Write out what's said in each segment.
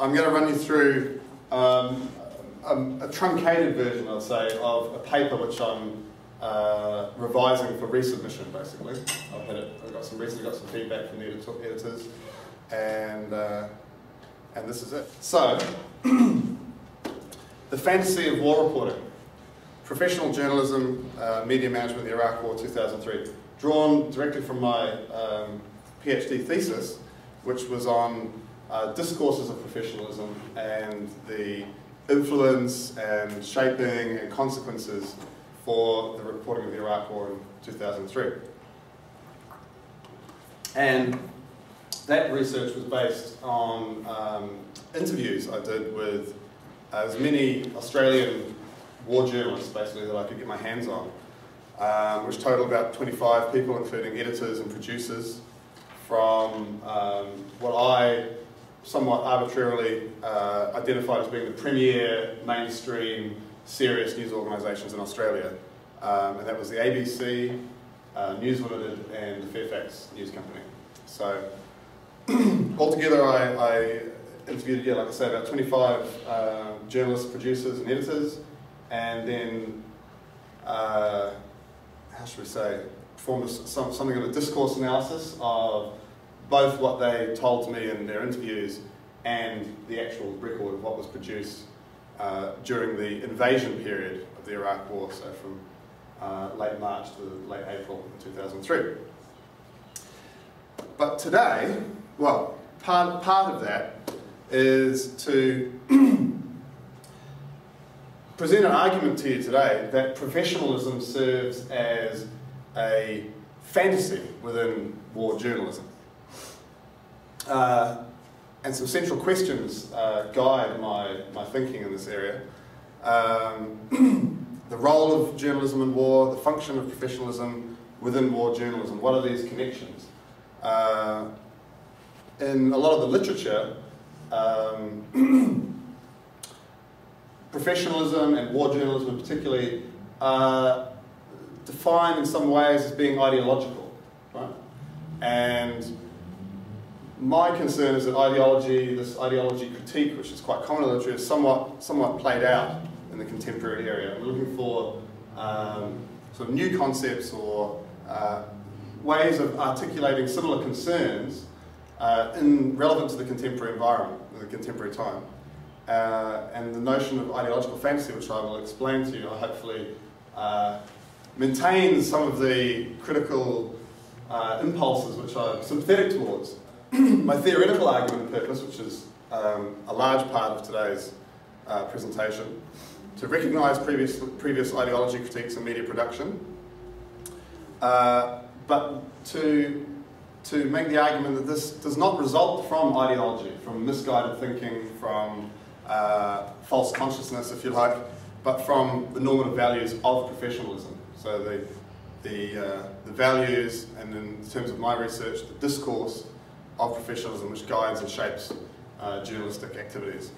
I'm going to run you through a truncated version, I'd say, of a paper which I'm revising for resubmission, basically. I've recently got some feedback from the editors, and this is it. So, the fantasy of war reporting. Professional journalism, media management, the Iraq War, 2003. Drawn directly from my PhD thesis, which was on discourses of professionalism and the influence and shaping and consequences for the reporting of the Iraq War in 2003. And that research was based on interviews I did with as many Australian war journalists, basically, that I could get my hands on, which totaled about 25 people, including editors and producers, from what I somewhat arbitrarily identified as being the premier mainstream serious news organisations in Australia. And that was the ABC, News Limited, and the Fairfax News Company. So altogether I interviewed, like I say, about 25 journalists, producers and editors, and then, how should we say, performed something of a discourse analysis of both what they told to me in their interviews and the actual record of what was produced during the invasion period of the Iraq War, so from late March to late April 2003. But today, well, part of that is to present an argument to you today that professionalism serves as a fantasy within war journalism. And some central questions guide my thinking in this area. The role of journalism in war, the function of professionalism within war journalism. What are these connections? In a lot of the literature, professionalism and war journalism particularly are defined in some ways as being ideological, right? And my concern is that this ideology critique, which is quite common in literature, is somewhat played out in the contemporary area. We're looking for sort of new concepts or ways of articulating similar concerns relevant to the contemporary environment, the contemporary time. And the notion of ideological fantasy, which I will explain to you, hopefully maintains some of the critical impulses which I'm sympathetic towards. My theoretical argument and purpose, which is a large part of today's presentation, to recognise previous ideology critiques in media production, but to make the argument that this does not result from ideology, from misguided thinking, from false consciousness, if you like, but from the normative values of professionalism. So the values, and in terms of my research, the discourse of professionalism which guides and shapes journalistic activities.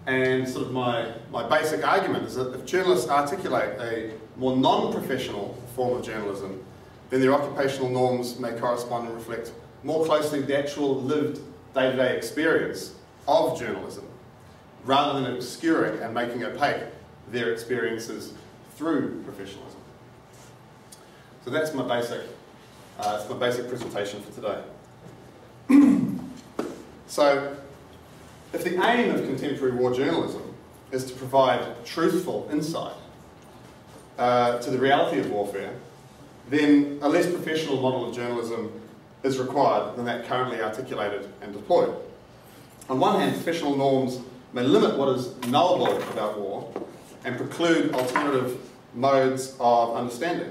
And sort of my basic argument is that if journalists articulate a more non-professional form of journalism, then their occupational norms may correspond and reflect more closely the actual lived day-to-day experience of journalism, rather than obscuring and making opaque their experiences through professionalism. So that's my basic presentation for today. So, if the aim of contemporary war journalism is to provide truthful insight to the reality of warfare, then a less professional model of journalism is required than that currently articulated and deployed. On one hand, professional norms may limit what is knowable about war and preclude alternative modes of understanding.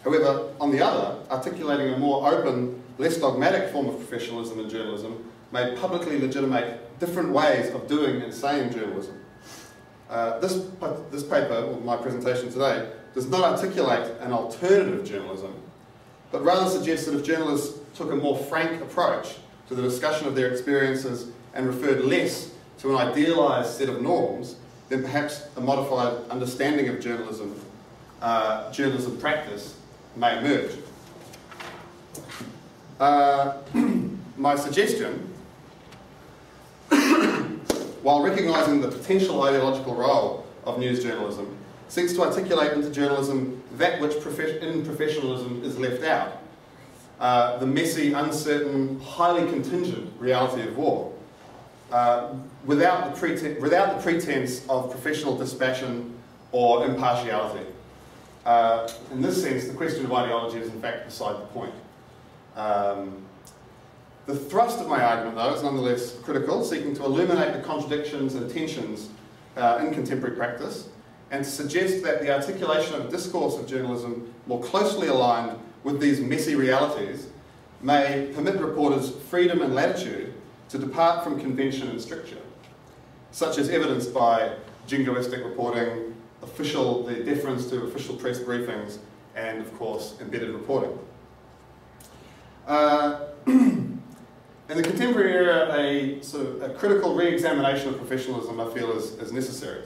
However, on the other, articulating a more open, less dogmatic form of professionalism in journalism may publicly legitimate different ways of doing and saying journalism. This paper, or my presentation today, does not articulate an alternative journalism, but rather suggests that if journalists took a more frank approach to the discussion of their experiences and referred less to an idealised set of norms, then perhaps a modified understanding of journalism practice may emerge. My suggestion while recognising the potential ideological role of news journalism, seeks to articulate into journalism that which in professionalism is left out. The messy, uncertain, highly contingent reality of war, without the pretense of professional dispassion or impartiality. In this sense, the question of ideology is in fact beside the point. The thrust of my argument, though, is nonetheless critical, seeking to illuminate the contradictions and tensions in contemporary practice, and to suggest that the articulation of a discourse of journalism more closely aligned with these messy realities may permit reporters freedom and latitude to depart from convention and stricture, such as evidenced by jingoistic reporting, the deference to official press briefings, and of course embedded reporting. In the contemporary era, a critical re-examination of professionalism, I feel, is necessary.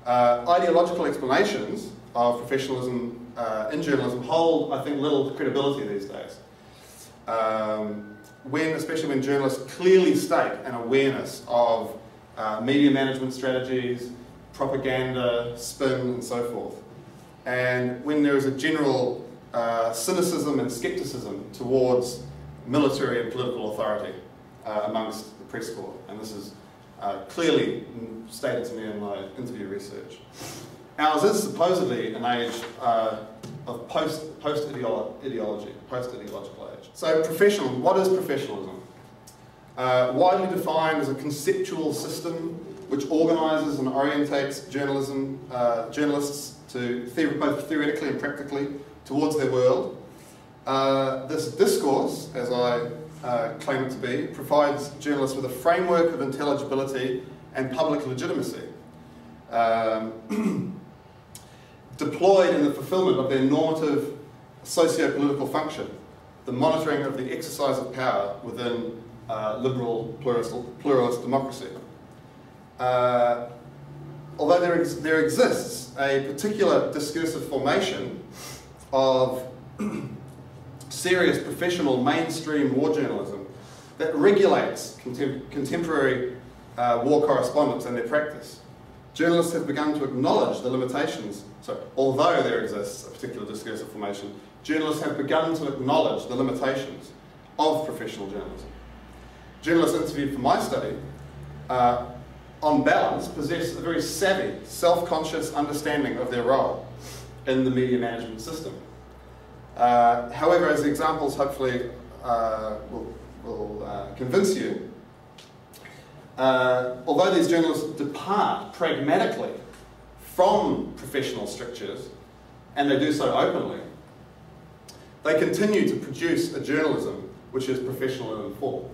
Ideological explanations of professionalism in journalism hold, I think, little credibility these days. Especially when journalists clearly state an awareness of media management strategies, propaganda, spin, and so forth. And when there is a general cynicism and skepticism towards military and political authority amongst the press corps. And this is clearly stated to me in my interview research. Ours is supposedly an age of post-ideological age. So what is professionalism? Widely defined as a conceptual system which organises and orientates journalists to both theoretically and practically towards their world. This discourse, as I claim it to be, provides journalists with a framework of intelligibility and public legitimacy, deployed in the fulfilment of their normative socio-political function, the monitoring of the exercise of power within liberal pluralist democracy. Although there exists a particular discursive formation of serious professional mainstream war journalism that regulates contemporary war correspondence and their practice, journalists have begun to acknowledge the limitations. So, although there exists a particular discursive formation, journalists have begun to acknowledge the limitations of professional journalism. Journalists interviewed for my study, on balance, possess a very savvy, self-conscious understanding of their role in the media management system. However, as the examples hopefully will convince you, although these journalists depart pragmatically from professional strictures, and they do so openly, they continue to produce a journalism which is professional and informed.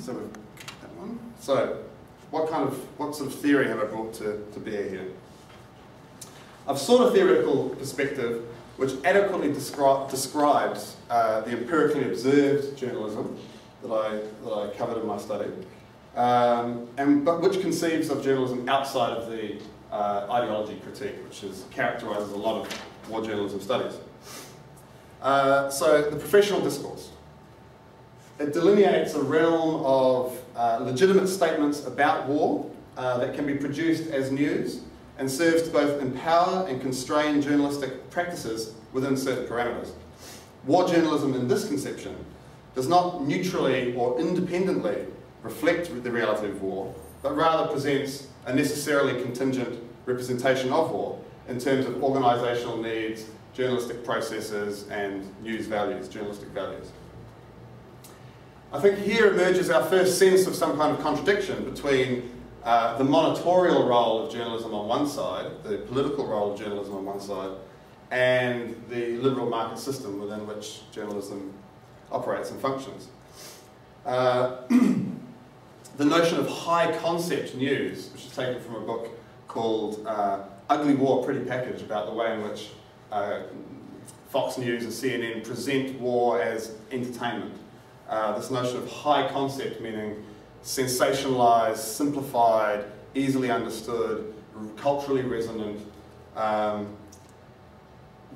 So we've got that one. So, what sort of theory have I brought to bear here? I've sought a theoretical perspective which adequately describes the empirically observed journalism that I covered in my study, but which conceives of journalism outside of the ideology critique, which characterises a lot of war journalism studies. So the professional discourse. It delineates a realm of legitimate statements about war that can be produced as news and serves to both empower and constrain journalistic practices within certain parameters. War journalism in this conception does not neutrally or independently reflect the reality of war, but rather presents a necessarily contingent representation of war in terms of organisational needs, journalistic processes, and news values, journalistic values. I think here emerges our first sense of some kind of contradiction between the monitorial role of journalism on one side, the political role of journalism on one side, and the liberal market system within which journalism operates and functions. The notion of high concept news, which is taken from a book called Ugly War, Pretty Package, about the way in which Fox News and CNN present war as entertainment. This notion of high concept meaning sensationalized, simplified, easily understood, culturally resonant.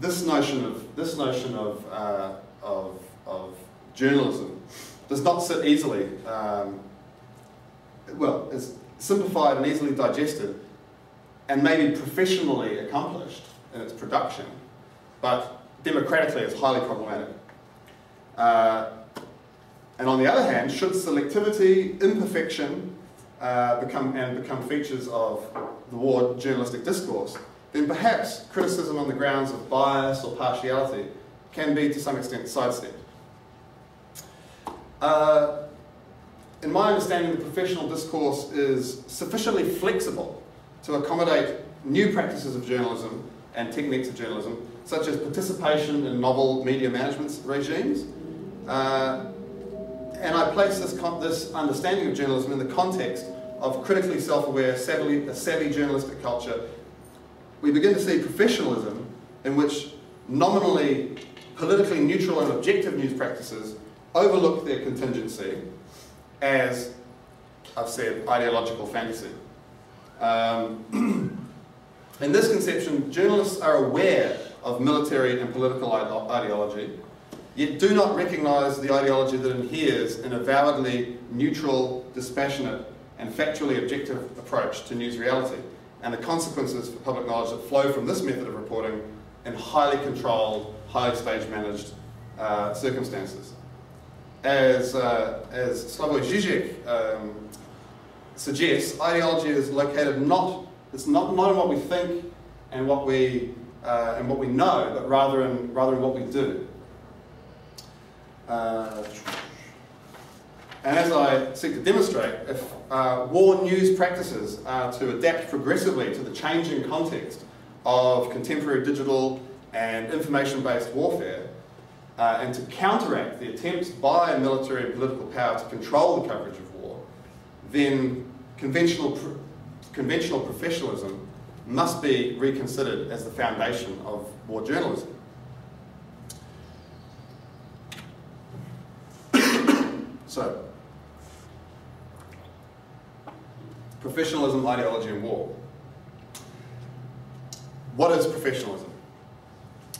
This notion of journalism does not sit easily, well, is simplified and easily digested, and maybe professionally accomplished in its production, but democratically it's highly problematic. And on the other hand, should selectivity, imperfection become features of the war journalistic discourse, then perhaps criticism on the grounds of bias or partiality can be to some extent sidestepped. In my understanding, the professional discourse is sufficiently flexible to accommodate new practices of journalism and techniques of journalism, such as participation in novel media management regimes. And I place this understanding of journalism in the context of critically self-aware, savvy journalistic culture. We begin to see professionalism in which nominally politically neutral and objective news practices overlook their contingency as, I've said, ideological fantasy. In this conception, journalists are aware of military and political ideology, yet do not recognise the ideology that inheres in a avowedly neutral, dispassionate, and factually objective approach to news reality, and the consequences for public knowledge that flow from this method of reporting in highly controlled, highly stage-managed circumstances. As Slavoj Žižek suggests, ideology is located not in what we think and what we know, but rather in what we do. And as I seek to demonstrate, if war news practices are to adapt progressively to the changing context of contemporary digital and information-based warfare, and to counteract the attempts by military and political power to control the coverage of war, then conventional professionalism must be reconsidered as the foundation of war journalism. So, professionalism, ideology, and war. What is professionalism?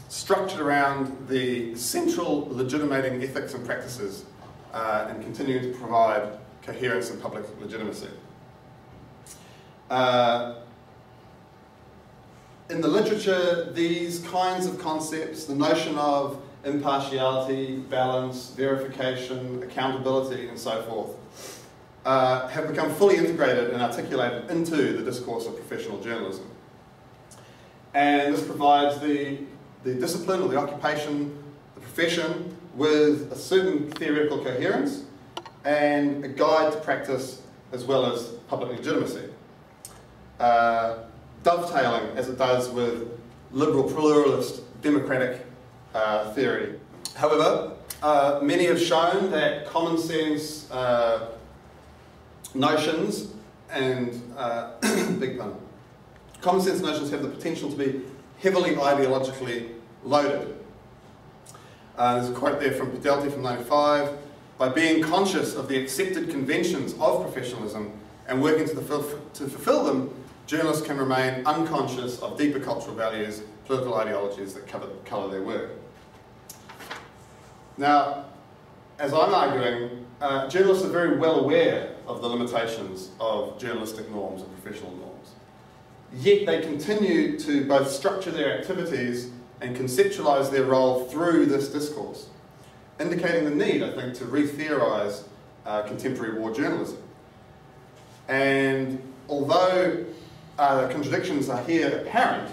Structured around the central legitimating ethics and practices and continuing to provide coherence and public legitimacy. In the literature, these kinds of concepts, the notion of impartiality, balance, verification, accountability, and so forth, have become fully integrated and articulated into the discourse of professional journalism. And this provides the discipline or the occupation, the profession, with a certain theoretical coherence and a guide to practice as well as public legitimacy. Dovetailing, as it does with liberal pluralist democratic theory. However, many have shown that common sense notions and big pun. Common sense notions have the potential to be heavily ideologically loaded. There's a quote there from Pedelti from '95. By being conscious of the accepted conventions of professionalism and working to fulfill them, journalists can remain unconscious of deeper cultural values, political ideologies that colour their work. Now, as I'm arguing, journalists are very well aware of the limitations of journalistic norms and professional norms. Yet they continue to both structure their activities and conceptualise their role through this discourse, indicating the need, I think, to re-theorise contemporary war journalism. And although contradictions are here apparent,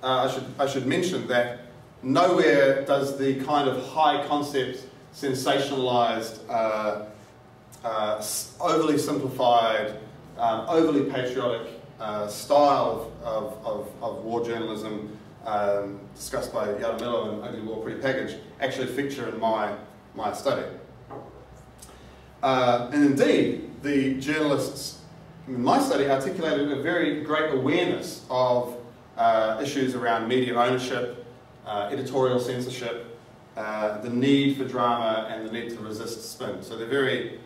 I should mention that nowhere does the kind of high concept, sensationalised, overly simplified, overly patriotic style of war journalism discussed by Yaramillo and Ugly War Pretty Package actually feature in my study. And indeed, the journalists in my study articulated a very great awareness of issues around media ownership, editorial censorship, the need for drama, and the need to resist spin. So they're very